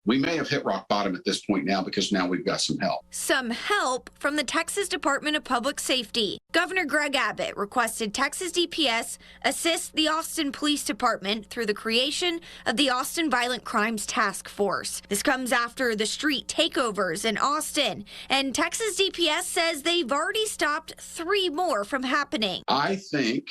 we may have hit rock bottom at this point now because now we've got some help. Some help from the Texas Department of Public Safety. Governor Greg Abbott requested Texas DPS assist the Austin Police Department through the creation of the Austin Violent Crimes Task Force. This comes after the street takeovers in Austin, and Texas DPS says they've already stopped 3 more from happening. I think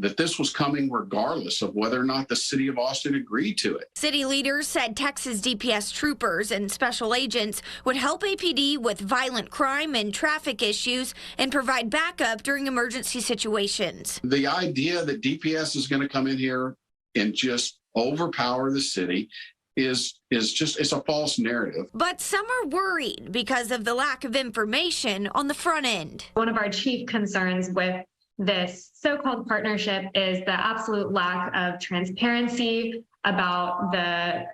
that this was coming regardless of whether or not the city of Austin agreed to it. City leaders said Texas DPS troopers and special agents would help APD with violent crime and traffic issues and provide backup during emergency situations. The idea that DPS is going to come in here and just overpower the city is just, it's a false narrative. But some are worried because of the lack of information on the front end. One of our chief concerns with this so-called partnership is the absolute lack of transparency about the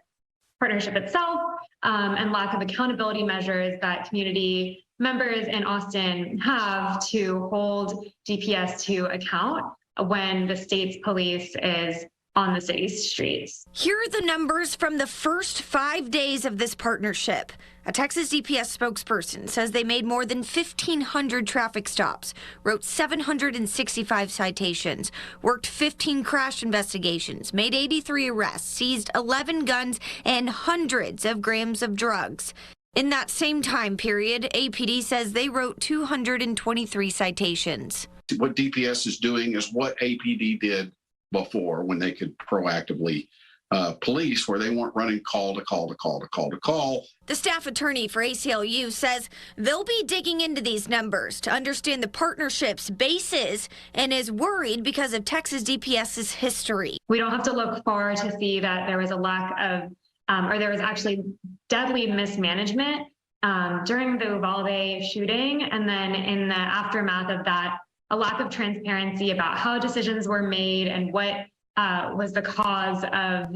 partnership itself and lack of accountability measures that community members in Austin have to hold DPS to account when the state's police is on the city's streets. Here are the numbers from the first 5 days of this partnership. A Texas DPS spokesperson says they made more than 1,500 traffic stops, wrote 765 citations, worked 15 crash investigations, made 83 arrests, seized 11 guns, and hundreds of grams of drugs. In that same time period, APD says they wrote 223 citations. What DPS is doing is what APD did before, when they could proactively police, where they weren't running call to call to call to call to call. The staff attorney for ACLU says they'll be digging into these numbers to understand the partnership's basis and is worried because of Texas DPS's history. We don't have to look far to see that there was a lack of, or there was actually deadly mismanagement during the Uvalde shooting, and then in the aftermath of that, a lack of transparency about how decisions were made and what was the cause of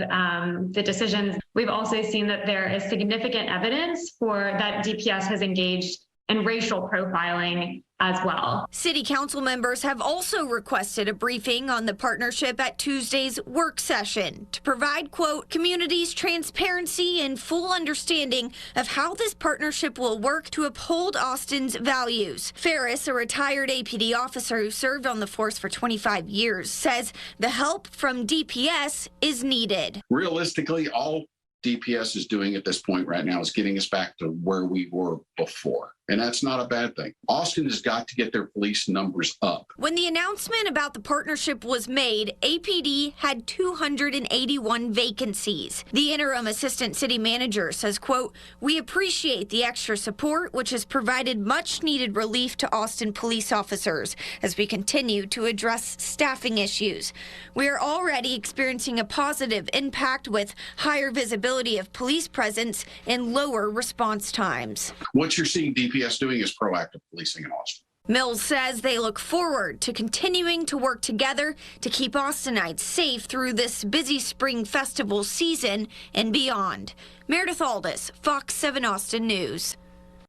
the decisions. We've also seen that there is significant evidence for that DPS has engaged in racial profiling as well. City council members have also requested a briefing on the partnership at Tuesday's work session to provide, quote, communities transparency and full understanding of how this partnership will work to uphold Austin's values. Ferris, a retired APD officer who served on the force for 25 years, says the help from DPS is needed. Realistically, all DPS is doing at this point right now is getting us back to where we were before. And that's not a bad thing. Austin has got to get their police numbers up. When the announcement about the partnership was made, APD had 281 vacancies. The interim assistant city manager says, quote, we appreciate the extra support, which has provided much needed relief to Austin police officers as we continue to address staffing issues. We are already experiencing a positive impact with higher visibility of police presence and lower response times. What you're seeing DPS doing is proactive policing in Austin. Mills says they look forward to continuing to work together to keep Austinites safe through this busy spring festival season and beyond. Meredith Aldis, Fox 7 Austin News.